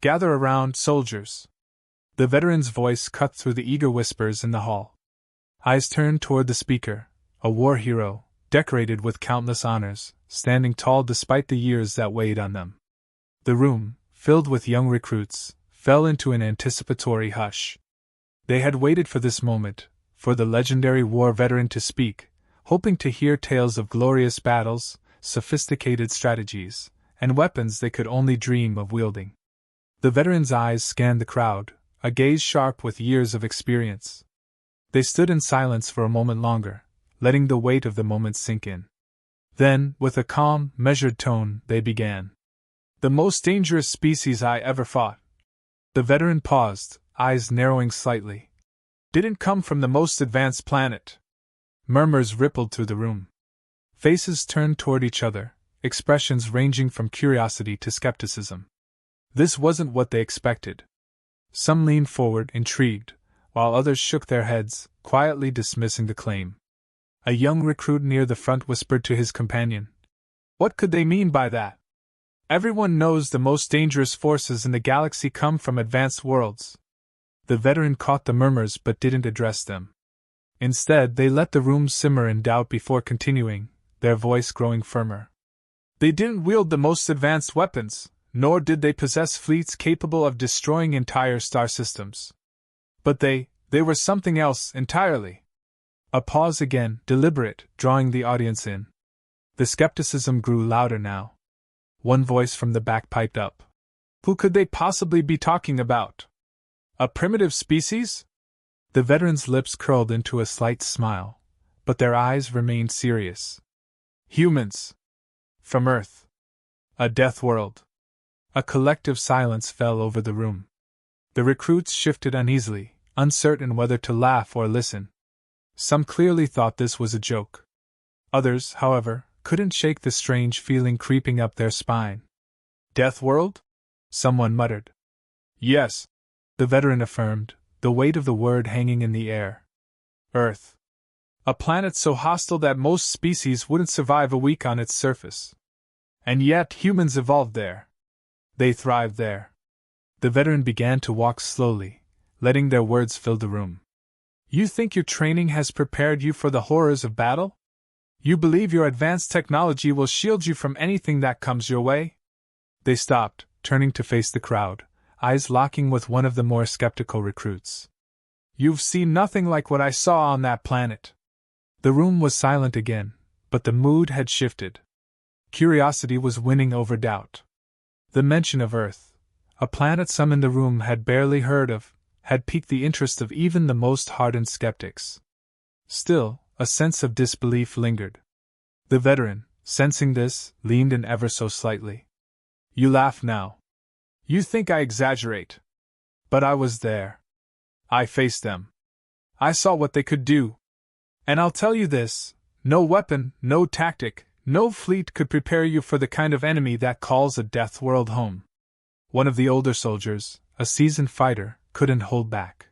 Gather around, soldiers. The veteran's voice cut through the eager whispers in the hall. Eyes turned toward the speaker, a war hero, decorated with countless honors, standing tall despite the years that weighed on them. The room, filled with young recruits, fell into an anticipatory hush. They had waited for this moment, for the legendary war veteran to speak, hoping to hear tales of glorious battles, sophisticated strategies, and weapons they could only dream of wielding. The veteran's eyes scanned the crowd, a gaze sharp with years of experience. They stood in silence for a moment longer, letting the weight of the moment sink in. Then, with a calm, measured tone, they began. The most dangerous species I ever fought. The veteran paused, eyes narrowing slightly. Didn't come from the most advanced planet. Murmurs rippled through the room. Faces turned toward each other, expressions ranging from curiosity to skepticism. This wasn't what they expected. Some leaned forward, intrigued, while others shook their heads, quietly dismissing the claim. A young recruit near the front whispered to his companion, "What could they mean by that? Everyone knows the most dangerous forces in the galaxy come from advanced worlds." The veteran caught the murmurs but didn't address them. Instead, they let the room simmer in doubt before continuing, their voice growing firmer. They didn't wield the most advanced weapons, nor did they possess fleets capable of destroying entire star systems. But they were something else entirely. A pause again, deliberate, drawing the audience in. The skepticism grew louder now. One voice from the back piped up. Who could they possibly be talking about? A primitive species? The veteran's lips curled into a slight smile, but their eyes remained serious. Humans. From Earth. A Deathworld. A collective silence fell over the room. The recruits shifted uneasily, uncertain whether to laugh or listen. Some clearly thought this was a joke. Others, however, couldn't shake the strange feeling creeping up their spine. Deathworld? Someone muttered. Yes, the veteran affirmed, the weight of the word hanging in the air. Earth. A planet so hostile that most species wouldn't survive a week on its surface. And yet humans evolved there. They thrived there. The veteran began to walk slowly, letting their words fill the room. You think your training has prepared you for the horrors of battle? You believe your advanced technology will shield you from anything that comes your way? They stopped, turning to face the crowd, eyes locking with one of the more skeptical recruits. You've seen nothing like what I saw on that planet. The room was silent again, but the mood had shifted. Curiosity was winning over doubt. The mention of Earth, a planet some in the room had barely heard of, had piqued the interest of even the most hardened skeptics. Still, a sense of disbelief lingered. The veteran, sensing this, leaned in ever so slightly. You laugh now. You think I exaggerate. But I was there. I faced them. I saw what they could do. And I'll tell you this, no weapon, no tactic, no fleet could prepare you for the kind of enemy that calls a death world home. One of the older soldiers, a seasoned fighter, couldn't hold back.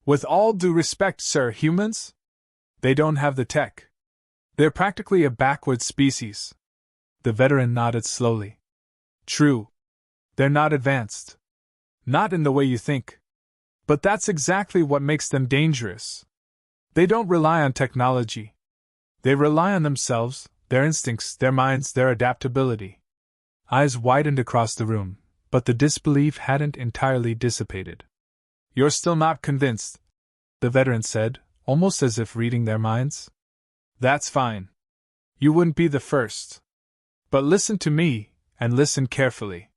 With all due respect, sir, humans? They don't have the tech. They're practically a backward species. The veteran nodded slowly. True. They're not advanced. Not in the way you think. But that's exactly what makes them dangerous. They don't rely on technology. They rely on themselves, their instincts, their minds, their adaptability. Eyes widened across the room, but the disbelief hadn't entirely dissipated. You're still not convinced, the veteran said, almost as if reading their minds. That's fine. You wouldn't be the first. But listen to me, and listen carefully.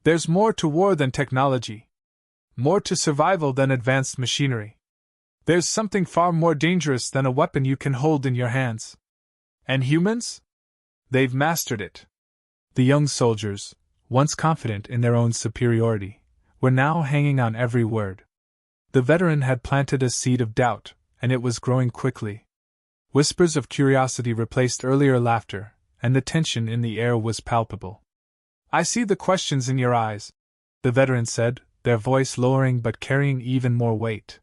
There's more to war than technology. More to survival than advanced machinery. There's something far more dangerous than a weapon you can hold in your hands. And humans? They've mastered it. The young soldiers, once confident in their own superiority, were now hanging on every word. The veteran had planted a seed of doubt, and it was growing quickly. Whispers of curiosity replaced earlier laughter, and the tension in the air was palpable. I see the questions in your eyes, the veteran said, their voice lowering but carrying even more weight.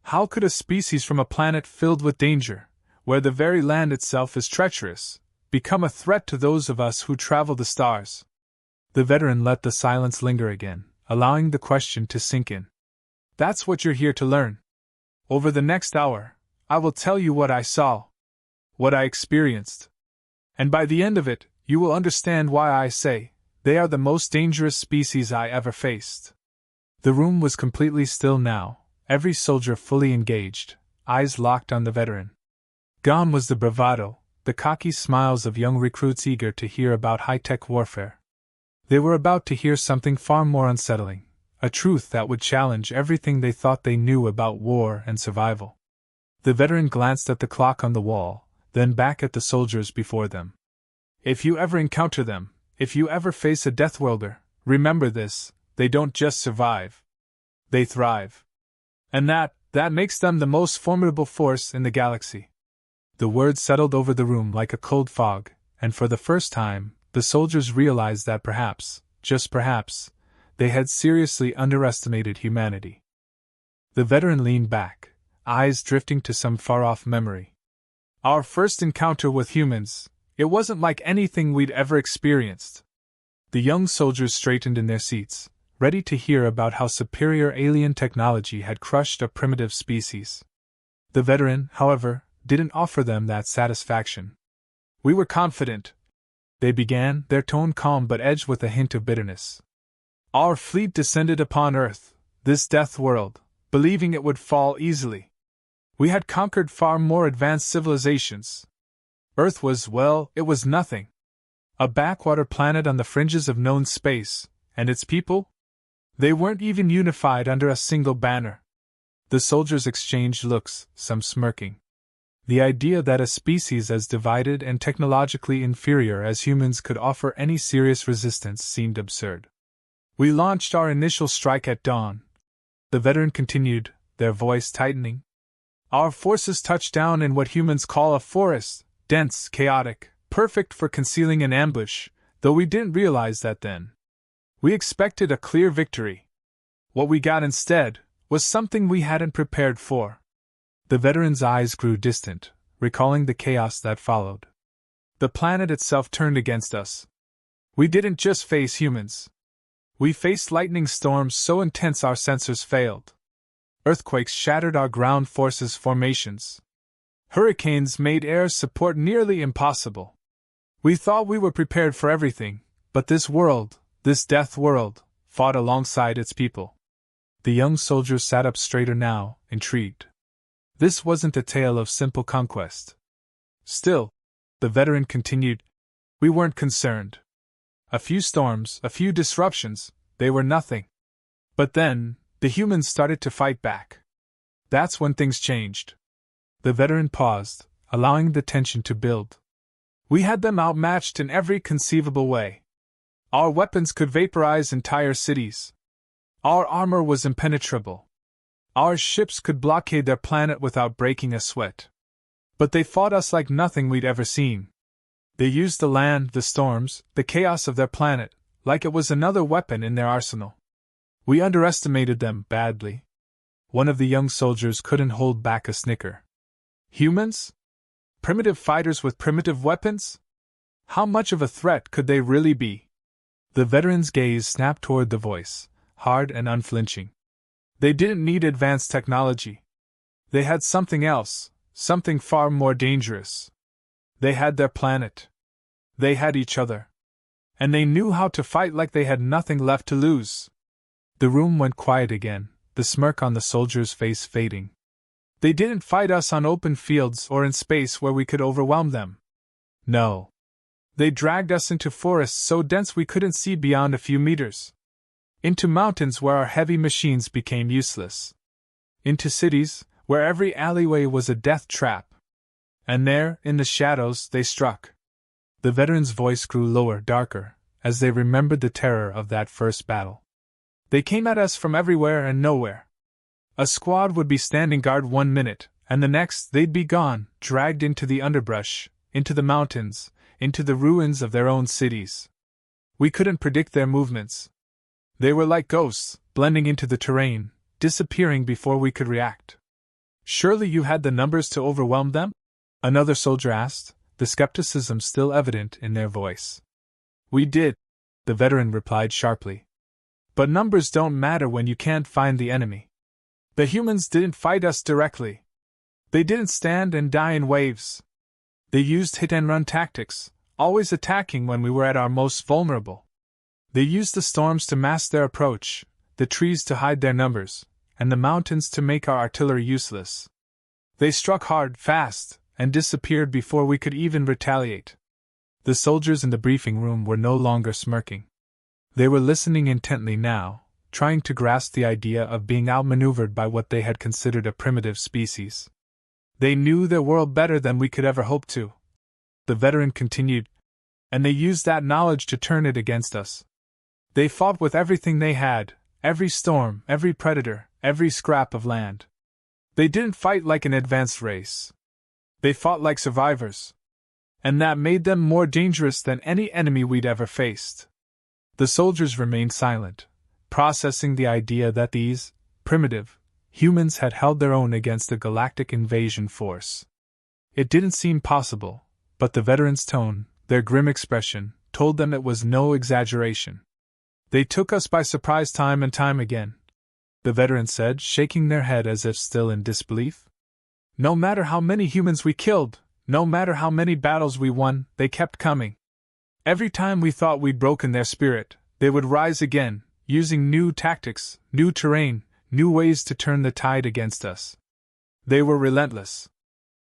How could a species from a planet filled with danger, where the very land itself is treacherous, become a threat to those of us who travel the stars? The veteran let the silence linger again, allowing the question to sink in. That's what you're here to learn. Over the next hour, I will tell you what I saw, what I experienced. And by the end of it, you will understand why I say they are the most dangerous species I ever faced. The room was completely still now, every soldier fully engaged, eyes locked on the veteran. Gone was the bravado, the cocky smiles of young recruits eager to hear about high-tech warfare. They were about to hear something far more unsettling, a truth that would challenge everything they thought they knew about war and survival. The veteran glanced at the clock on the wall, then back at the soldiers before them. If you ever encounter them, if you ever face a Deathworlder, remember this: they don't just survive. They thrive. And that makes them the most formidable force in the galaxy. The words settled over the room like a cold fog, and for the first time, the soldiers realized that perhaps, just perhaps, they had seriously underestimated humanity. The veteran leaned back, eyes drifting to some far-off memory. Our first encounter with humans, it wasn't like anything we'd ever experienced. The young soldiers straightened in their seats, ready to hear about how superior alien technology had crushed a primitive species. The veteran, however, didn't offer them that satisfaction. We were confident, they began, their tone calm but edged with a hint of bitterness. Our fleet descended upon Earth, this death world, believing it would fall easily. We had conquered far more advanced civilizations. Earth was, well, it was nothing. A backwater planet on the fringes of known space, and its people? They weren't even unified under a single banner. The soldiers exchanged looks, some smirking. The idea that a species as divided and technologically inferior as humans could offer any serious resistance seemed absurd. We launched our initial strike at dawn. The veteran continued, their voice tightening. Our forces touched down in what humans call a forest, dense, chaotic, perfect for concealing an ambush, though we didn't realize that then. We expected a clear victory. What we got instead was something we hadn't prepared for. The veteran's eyes grew distant, recalling the chaos that followed. The planet itself turned against us. We didn't just face humans. We faced lightning storms so intense our sensors failed. Earthquakes shattered our ground forces' formations. Hurricanes made air support nearly impossible. We thought we were prepared for everything, but this world, this death world, fought alongside its people. The young soldiers sat up straighter now, intrigued. This wasn't a tale of simple conquest. Still, the veteran continued, we weren't concerned. A few storms, a few disruptions, they were nothing. But then, the humans started to fight back. That's when things changed. The veteran paused, allowing the tension to build. We had them outmatched in every conceivable way. Our weapons could vaporize entire cities. Our armor was impenetrable. Our ships could blockade their planet without breaking a sweat. But they fought us like nothing we'd ever seen. They used the land, the storms, the chaos of their planet, like it was another weapon in their arsenal. We underestimated them badly. One of the young soldiers couldn't hold back a snicker. Humans? Primitive fighters with primitive weapons? How much of a threat could they really be? The veteran's gaze snapped toward the voice, hard and unflinching. They didn't need advanced technology. They had something else, something far more dangerous. They had their planet. They had each other. And they knew how to fight like they had nothing left to lose. The room went quiet again, the smirk on the soldier's face fading. They didn't fight us on open fields or in space where we could overwhelm them. No. They dragged us into forests so dense we couldn't see beyond a few meters. Into mountains where our heavy machines became useless. Into cities where every alleyway was a death trap. And there, in the shadows, they struck. The veteran's voice grew lower, darker, as they remembered the terror of that first battle. They came at us from everywhere and nowhere. A squad would be standing guard 1 minute, and the next they'd be gone, dragged into the underbrush, into the mountains, into the ruins of their own cities. We couldn't predict their movements. They were like ghosts, blending into the terrain, disappearing before we could react. Surely you had the numbers to overwhelm them? Another soldier asked, the skepticism still evident in their voice. We did, the veteran replied sharply. But numbers don't matter when you can't find the enemy. The humans didn't fight us directly. They didn't stand and die in waves. They used hit-and-run tactics, always attacking when we were at our most vulnerable. They used the storms to mask their approach, the trees to hide their numbers, and the mountains to make our artillery useless. They struck hard, fast, and disappeared before we could even retaliate. The soldiers in the briefing room were no longer smirking. They were listening intently now, trying to grasp the idea of being outmaneuvered by what they had considered a primitive species. They knew their world better than we could ever hope to. The veteran continued, and they used that knowledge to turn it against us. They fought with everything they had, every storm, every predator, every scrap of land. They didn't fight like an advanced race. They fought like survivors. And that made them more dangerous than any enemy we'd ever faced. The soldiers remained silent, processing the idea that these, primitive, humans had held their own against a galactic invasion force. It didn't seem possible, but the veteran's tone, their grim expression, told them it was no exaggeration. They took us by surprise time and time again, the veteran said, shaking their head as if still in disbelief. No matter how many humans we killed, no matter how many battles we won, they kept coming. Every time we thought we'd broken their spirit, they would rise again, using new tactics, new terrain, new ways to turn the tide against us. They were relentless.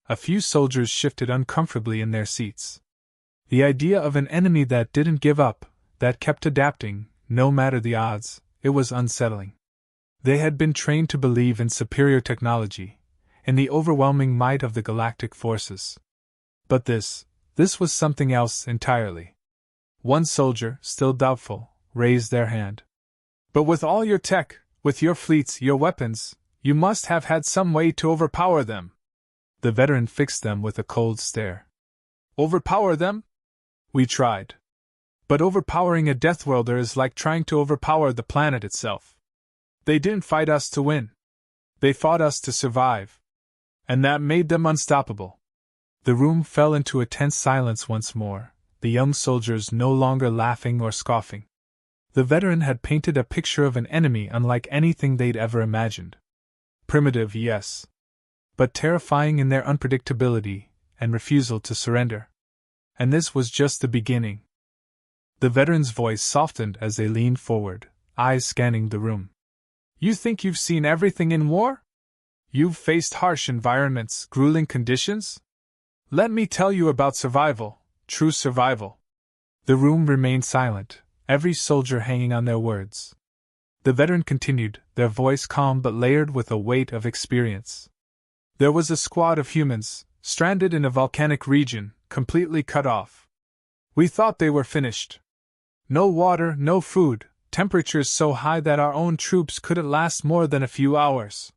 A few soldiers shifted uncomfortably in their seats. The idea of an enemy that didn't give up, that kept adapting, no matter the odds, it was unsettling. They had been trained to believe in superior technology, in the overwhelming might of the galactic forces. But this was something else entirely. One soldier, still doubtful, raised their hand. But with all your tech, with your fleets, your weapons, you must have had some way to overpower them. The veteran fixed them with a cold stare. Overpower them? We tried. But overpowering a Deathworlder is like trying to overpower the planet itself. They didn't fight us to win. They fought us to survive. And that made them unstoppable. The room fell into a tense silence once more, the young soldiers no longer laughing or scoffing. The veteran had painted a picture of an enemy unlike anything they'd ever imagined. Primitive, yes. But terrifying in their unpredictability and refusal to surrender. And this was just the beginning. The veteran's voice softened as they leaned forward, eyes scanning the room. You think you've seen everything in war? You've faced harsh environments, grueling conditions? Let me tell you about survival, true survival. The room remained silent, every soldier hanging on their words. The veteran continued, their voice calm but layered with a weight of experience. There was a squad of humans, stranded in a volcanic region, completely cut off. We thought they were finished. No water, no food, temperatures so high that our own troops couldn't last more than a few hours.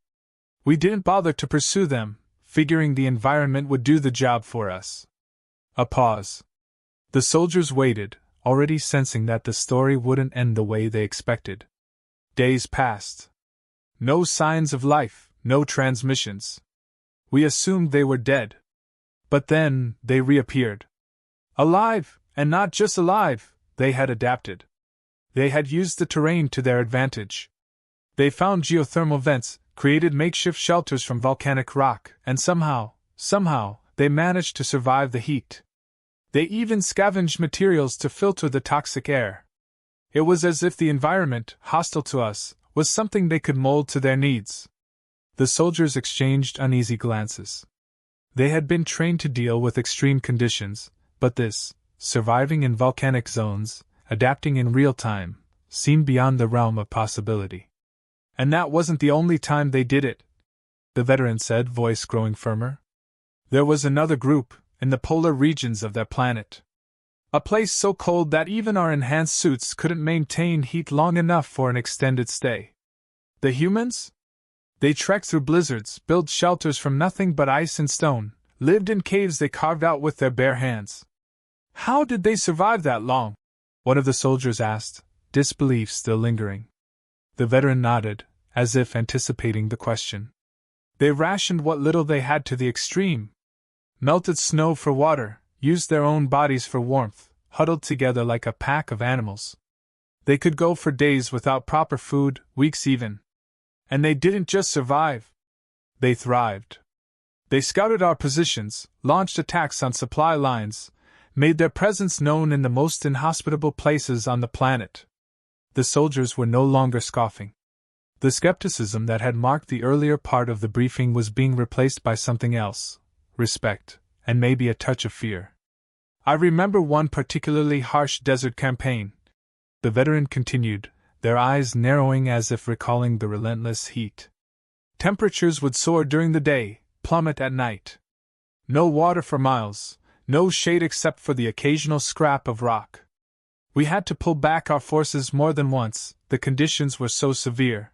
We didn't bother to pursue them, figuring the environment would do the job for us. A pause. The soldiers waited, already sensing that the story wouldn't end the way they expected. Days passed. No signs of life, no transmissions. We assumed they were dead. But then, they reappeared. Alive, and not just alive, they had adapted. They had used the terrain to their advantage. They found geothermal vents, created makeshift shelters from volcanic rock, and somehow, they managed to survive the heat. They even scavenged materials to filter the toxic air. It was as if the environment, hostile to us, was something they could mold to their needs. The soldiers exchanged uneasy glances. They had been trained to deal with extreme conditions, but this, surviving in volcanic zones, adapting in real time, seemed beyond the realm of possibility. And that wasn't the only time they did it, the veteran said, voice growing firmer. There was another group, in the polar regions of their planet. A place so cold that even our enhanced suits couldn't maintain heat long enough for an extended stay. The humans? They trekked through blizzards, built shelters from nothing but ice and stone, lived in caves they carved out with their bare hands. How did they survive that long? One of the soldiers asked, disbelief still lingering. The veteran nodded, as if anticipating the question. They rationed what little they had to the extreme. Melted snow for water, used their own bodies for warmth, huddled together like a pack of animals. They could go for days without proper food, weeks even. And they didn't just survive. They thrived. They scouted our positions, launched attacks on supply lines, made their presence known in the most inhospitable places on the planet. The soldiers were no longer scoffing. The skepticism that had marked the earlier part of the briefing was being replaced by something else: respect, and maybe a touch of fear. I remember one particularly harsh desert campaign, the veteran continued, their eyes narrowing as if recalling the relentless heat. Temperatures would soar during the day, plummet at night. No water for miles, no shade except for the occasional scrap of rock. We had to pull back our forces more than once, the conditions were so severe.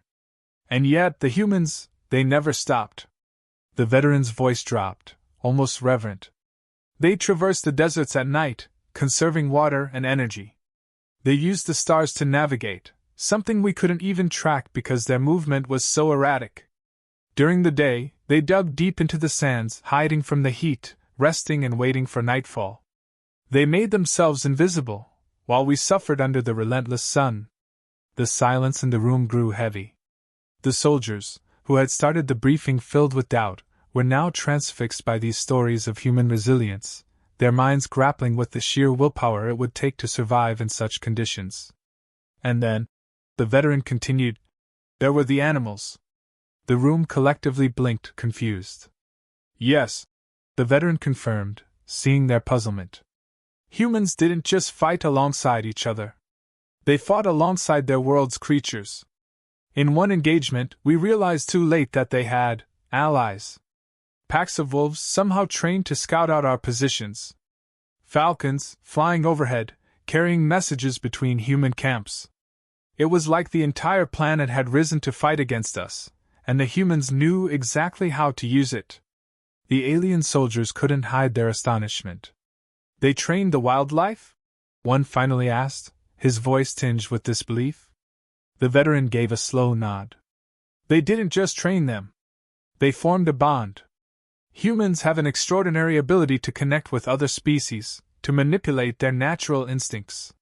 And yet the humans, they never stopped. The veteran's voice dropped, almost reverent. They traversed the deserts at night, conserving water and energy. They used the stars to navigate, something we couldn't even track because their movement was so erratic. During the day, they dug deep into the sands, hiding from the heat, resting and waiting for nightfall. They made themselves invisible, while we suffered under the relentless sun. The silence in the room grew heavy. The soldiers, who had started the briefing filled with doubt, were now transfixed by these stories of human resilience, their minds grappling with the sheer willpower it would take to survive in such conditions. And then, the veteran continued, there were the animals. The room collectively blinked, confused. Yes, the veteran confirmed, seeing their puzzlement. Humans didn't just fight alongside each other. They fought alongside their world's creatures. In one engagement, we realized too late that they had allies. Packs of wolves somehow trained to scout out our positions. Falcons, flying overhead, carrying messages between human camps. It was like the entire planet had risen to fight against us, and the humans knew exactly how to use it. The alien soldiers couldn't hide their astonishment. They trained the wildlife? One finally asked, his voice tinged with disbelief. The veteran gave a slow nod. They didn't just train them. They formed a bond. Humans have an extraordinary ability to connect with other species, to manipulate their natural instincts.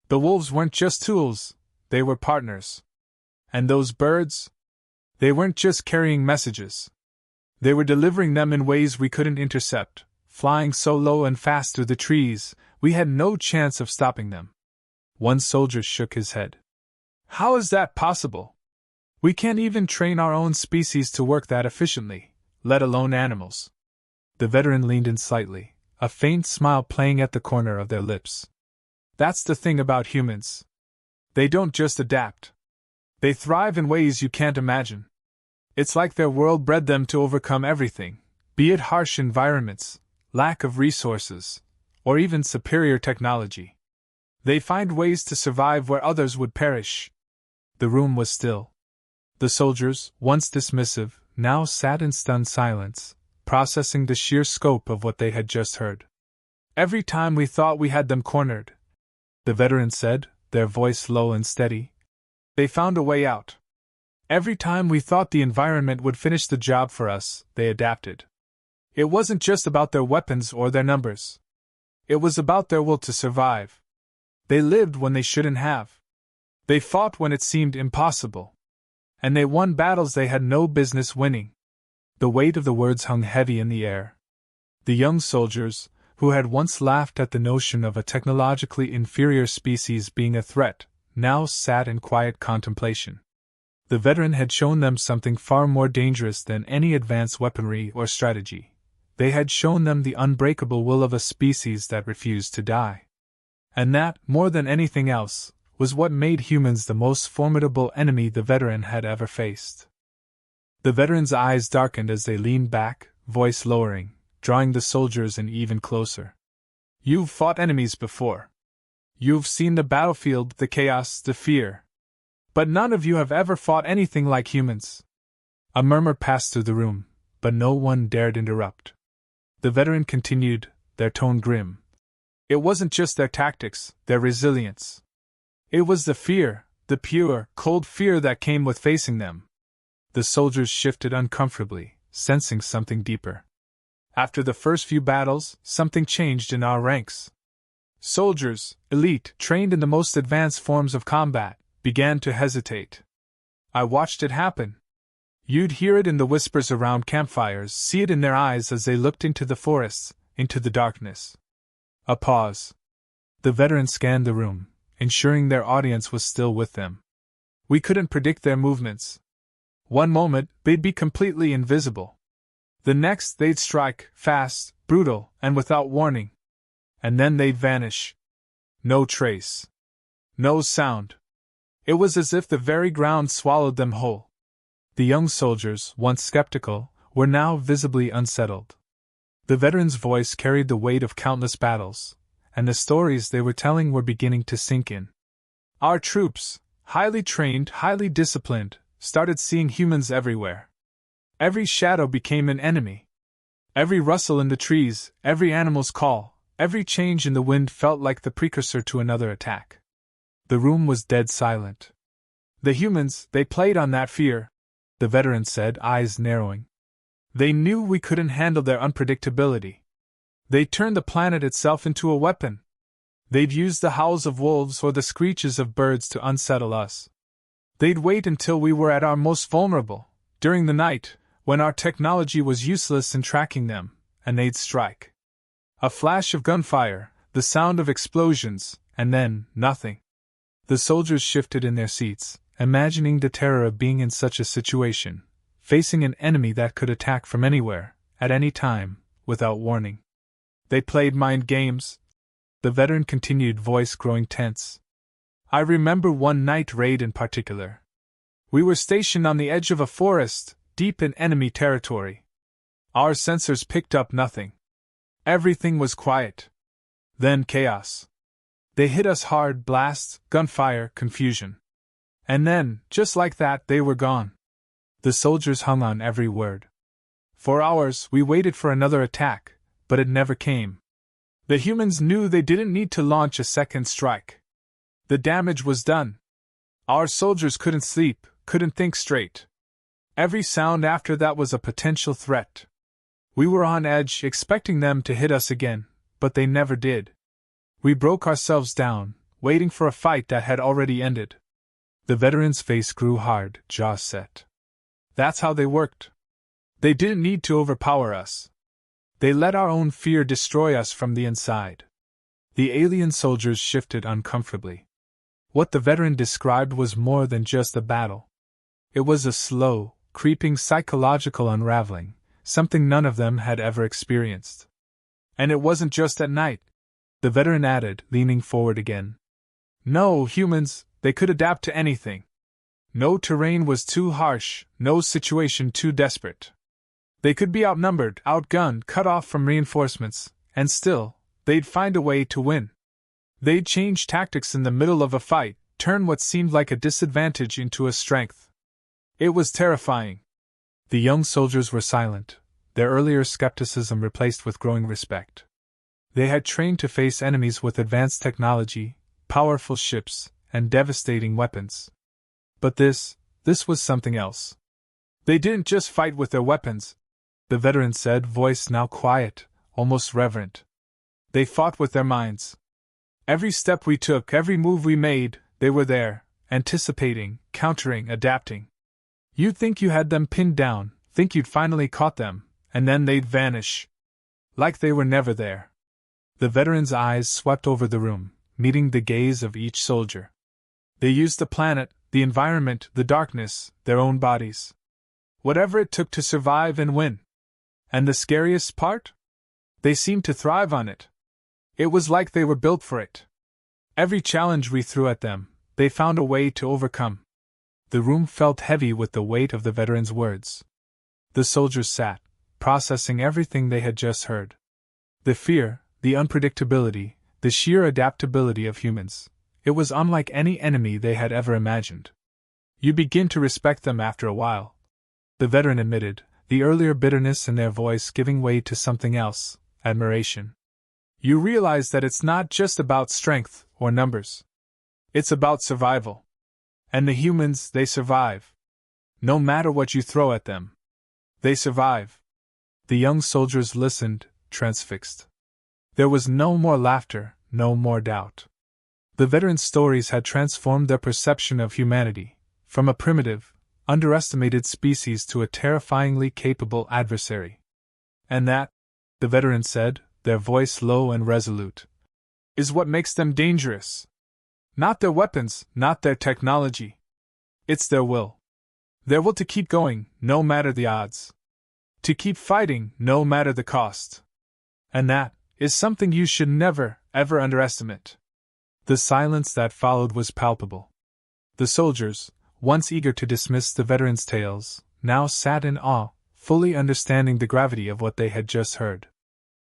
The wolves weren't just tools, they were partners. And those birds? They weren't just carrying messages. They were delivering them in ways we couldn't intercept, flying so low and fast through the trees, we had no chance of stopping them. One soldier shook his head. How is that possible? We can't even train our own species to work that efficiently, let alone animals. The veteran leaned in slightly, a faint smile playing at the corner of their lips. That's the thing about humans. They don't just adapt. They thrive in ways you can't imagine. It's like their world bred them to overcome everything, be it harsh environments, lack of resources, or even superior technology. They find ways to survive where others would perish. The room was still. The soldiers, once dismissive, now sat in stunned silence, processing the sheer scope of what they had just heard. Every time we thought we had them cornered, the veteran said, their voice low and steady, they found a way out. Every time we thought the environment would finish the job for us, they adapted. It wasn't just about their weapons or their numbers. It was about their will to survive. They lived when they shouldn't have. They fought when it seemed impossible. And they won battles they had no business winning. The weight of the words hung heavy in the air. The young soldiers, who had once laughed at the notion of a technologically inferior species being a threat, now sat in quiet contemplation. The veteran had shown them something far more dangerous than any advanced weaponry or strategy. They had shown them the unbreakable will of a species that refused to die. And that, more than anything else, was what made humans the most formidable enemy the veteran had ever faced. The veteran's eyes darkened as they leaned back, voice lowering, drawing the soldiers in even closer. You've fought enemies before. You've seen the battlefield, the chaos, the fear. But none of you have ever fought anything like humans. A murmur passed through the room, but no one dared interrupt. The veteran continued, their tone grim. It wasn't just their tactics, their resilience. It was the fear, the pure, cold fear that came with facing them. The soldiers shifted uncomfortably, sensing something deeper. After the first few battles, something changed in our ranks. Soldiers, elite, trained in the most advanced forms of combat, began to hesitate. I watched it happen. You'd hear it in the whispers around campfires, see it in their eyes as they looked into the forests, into the darkness. A pause. The veterans scanned the room, ensuring their audience was still with them. We couldn't predict their movements. One moment, they'd be completely invisible. The next, they'd strike, fast, brutal, and without warning. And then they'd vanish. No trace. No sound. It was as if the very ground swallowed them whole. The young soldiers, once skeptical, were now visibly unsettled. The veteran's voice carried the weight of countless battles, and the stories they were telling were beginning to sink in. Our troops, highly trained, highly disciplined, started seeing humans everywhere. Every shadow became an enemy. Every rustle in the trees, every animal's call, every change in the wind felt like the precursor to another attack. The room was dead silent. The humans, they played on that fear, the veteran said, eyes narrowing. They knew we couldn't handle their unpredictability. They turned the planet itself into a weapon. They'd use the howls of wolves or the screeches of birds to unsettle us. They'd wait until we were at our most vulnerable, during the night, when our technology was useless in tracking them, and they'd strike. A flash of gunfire, the sound of explosions, and then, nothing. The soldiers shifted in their seats, imagining the terror of being in such a situation, facing an enemy that could attack from anywhere, at any time, without warning. They played mind games. The veteran continued, voice growing tense. I remember one night raid in particular. We were stationed on the edge of a forest, deep in enemy territory. Our sensors picked up nothing. Everything was quiet. Then chaos. They hit us hard, blasts, gunfire, confusion. And then, just like that, they were gone. The soldiers hung on every word. For hours, we waited for another attack, but it never came. The humans knew they didn't need to launch a second strike. The damage was done. Our soldiers couldn't sleep, couldn't think straight. Every sound after that was a potential threat. We were on edge, expecting them to hit us again, but they never did. We broke ourselves down, waiting for a fight that had already ended. The veteran's face grew hard, jaw set. That's how they worked. They didn't need to overpower us. They let our own fear destroy us from the inside. The alien soldiers shifted uncomfortably. What the veteran described was more than just a battle. It was a slow, creeping psychological unraveling, something none of them had ever experienced. And it wasn't just at night, the veteran added, leaning forward again. No, humans, they could adapt to anything. No terrain was too harsh, no situation too desperate. They could be outnumbered, outgunned, cut off from reinforcements, and still, they'd find a way to win. They'd change tactics in the middle of a fight, turn what seemed like a disadvantage into a strength. It was terrifying. The young soldiers were silent, their earlier skepticism replaced with growing respect. They had trained to face enemies with advanced technology, powerful ships, and devastating weapons. But this was something else. They didn't just fight with their weapons, the veteran said, voice now quiet, almost reverent. They fought with their minds. Every step we took, every move we made, they were there, anticipating, countering, adapting. You'd think you had them pinned down, think you'd finally caught them, and then they'd vanish. Like they were never there. The veteran's eyes swept over the room, meeting the gaze of each soldier. They used the planet, the environment, the darkness, their own bodies. Whatever it took to survive and win. And the scariest part? They seemed to thrive on it. It was like they were built for it. Every challenge we threw at them, they found a way to overcome. The room felt heavy with the weight of the veteran's words. The soldiers sat, processing everything they had just heard. The fear, the unpredictability, the sheer adaptability of humans. It was unlike any enemy they had ever imagined. You begin to respect them after a while, the veteran admitted, the earlier bitterness in their voice giving way to something else, admiration. You realize that it's not just about strength or numbers. It's about survival. And the humans, they survive. No matter what you throw at them. They survive. The young soldiers listened, transfixed. There was no more laughter, no more doubt. The veteran's stories had transformed their perception of humanity, from a primitive, underestimated species to a terrifyingly capable adversary. And that, the veteran said, their voice low and resolute, is what makes them dangerous. Not their weapons, not their technology. It's their will. Their will to keep going, no matter the odds. To keep fighting, no matter the cost. And that is something you should never, ever underestimate. The silence that followed was palpable. The soldiers, once eager to dismiss the veteran's tales, now sat in awe, fully understanding the gravity of what they had just heard.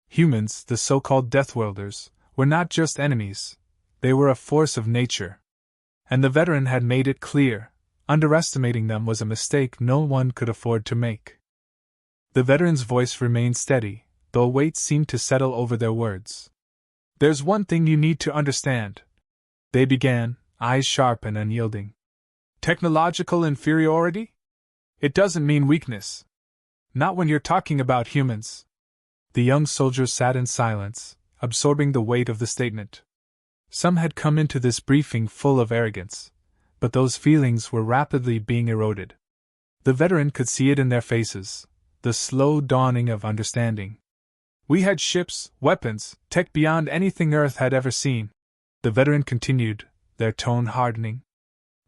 Humans, the so-called Deathworlders, were not just enemies, they were a force of nature. And the veteran had made it clear, underestimating them was a mistake no one could afford to make. The veteran's voice remained steady, though a weight seemed to settle over their words. There's one thing you need to understand, they began, eyes sharp and unyielding. Technological inferiority? It doesn't mean weakness. Not when you're talking about humans. The young soldiers sat in silence, absorbing the weight of the statement. Some had come into this briefing full of arrogance, but those feelings were rapidly being eroded. The veteran could see it in their faces, the slow dawning of understanding. We had ships, weapons, tech beyond anything Earth had ever seen, the veteran continued, their tone hardening.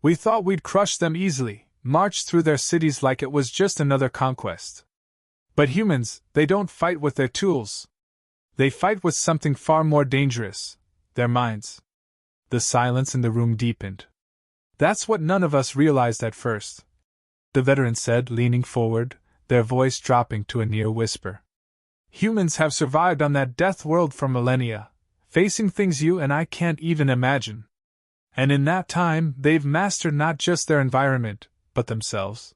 We thought we'd crush them easily, march through their cities like it was just another conquest. But humans, they don't fight with their tools. They fight with something far more dangerous, their minds. The silence in the room deepened. That's what none of us realized at first, the veteran said, leaning forward, their voice dropping to a near whisper. Humans have survived on that death world for millennia, facing things you and I can't even imagine. And in that time, they've mastered not just their environment, but themselves.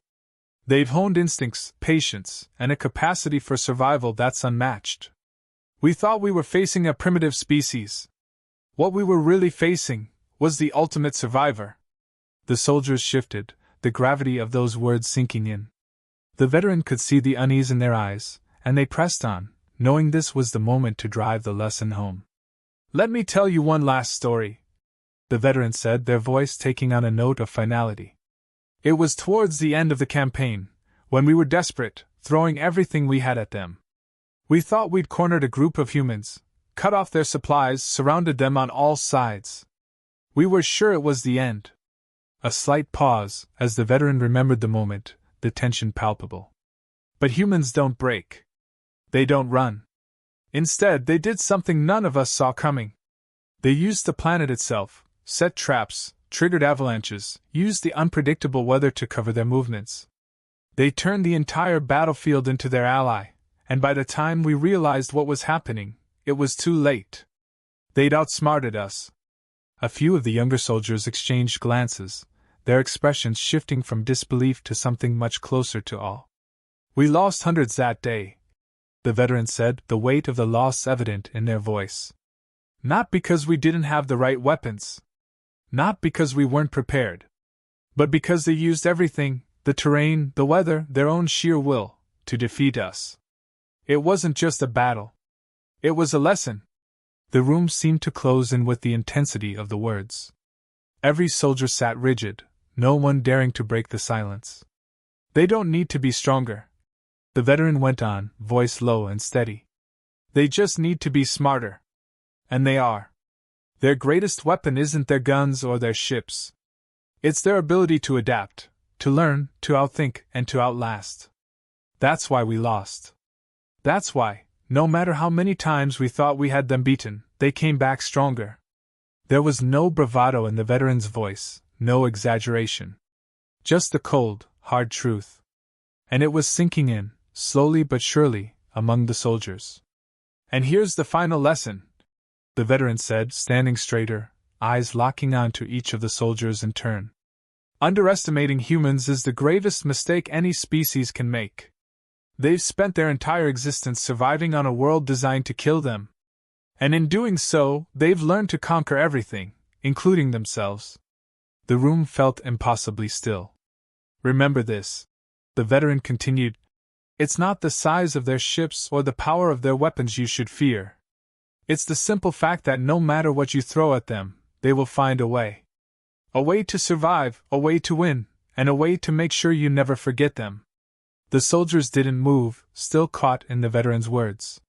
They've honed instincts, patience, and a capacity for survival that's unmatched. We thought we were facing a primitive species. What we were really facing was the ultimate survivor. The soldiers shifted, the gravity of those words sinking in. The veteran could see the unease in their eyes, and they pressed on, knowing this was the moment to drive the lesson home. Let me tell you one last story, the veteran said, their voice taking on a note of finality. It was towards the end of the campaign, when we were desperate, throwing everything we had at them. We thought we'd cornered a group of humans, cut off their supplies, surrounded them on all sides. We were sure it was the end. A slight pause, as the veteran remembered the moment, the tension palpable. But humans don't break. They don't run. Instead, they did something none of us saw coming. They used the planet itself, set traps, triggered avalanches, used the unpredictable weather to cover their movements. They turned the entire battlefield into their ally, and by the time we realized what was happening, it was too late. They'd outsmarted us. A few of the younger soldiers exchanged glances, their expressions shifting from disbelief to something much closer to awe. We lost hundreds that day, the veteran said, the weight of the loss evident in their voice. Not because we didn't have the right weapons. Not because we weren't prepared. But because they used everything, the terrain, the weather, their own sheer will, to defeat us. It wasn't just a battle. It was a lesson. The room seemed to close in with the intensity of the words. Every soldier sat rigid, no one daring to break the silence. They don't need to be stronger, the veteran went on, voice low and steady. They just need to be smarter. And they are. Their greatest weapon isn't their guns or their ships. It's their ability to adapt, to learn, to outthink, and to outlast. That's why we lost. That's why, no matter how many times we thought we had them beaten, they came back stronger. There was no bravado in the veteran's voice, no exaggeration. Just the cold, hard truth. And it was sinking in, slowly but surely, among the soldiers. And here's the final lesson, the veteran said, standing straighter, eyes locking onto each of the soldiers in turn. Underestimating humans is the gravest mistake any species can make. They've spent their entire existence surviving on a world designed to kill them. And in doing so, they've learned to conquer everything, including themselves. The room felt impossibly still. Remember this, the veteran continued. It's not the size of their ships or the power of their weapons you should fear. It's the simple fact that no matter what you throw at them, they will find a way. A way to survive, a way to win, and a way to make sure you never forget them. The soldiers didn't move, still caught in the veteran's words.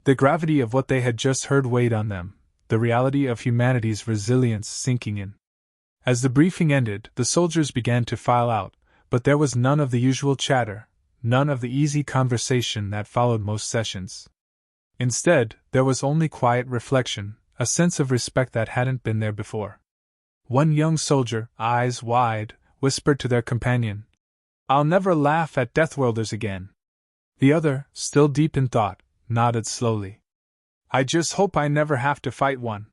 The gravity of what they had just heard weighed on them, the reality of humanity's resilience sinking in. As the briefing ended, the soldiers began to file out, but there was none of the usual chatter, none of the easy conversation that followed most sessions. Instead, there was only quiet reflection, a sense of respect that hadn't been there before. One young soldier, eyes wide, whispered to their companion, "I'll never laugh at Deathworlders again." The other, still deep in thought, nodded slowly. "I just hope I never have to fight one."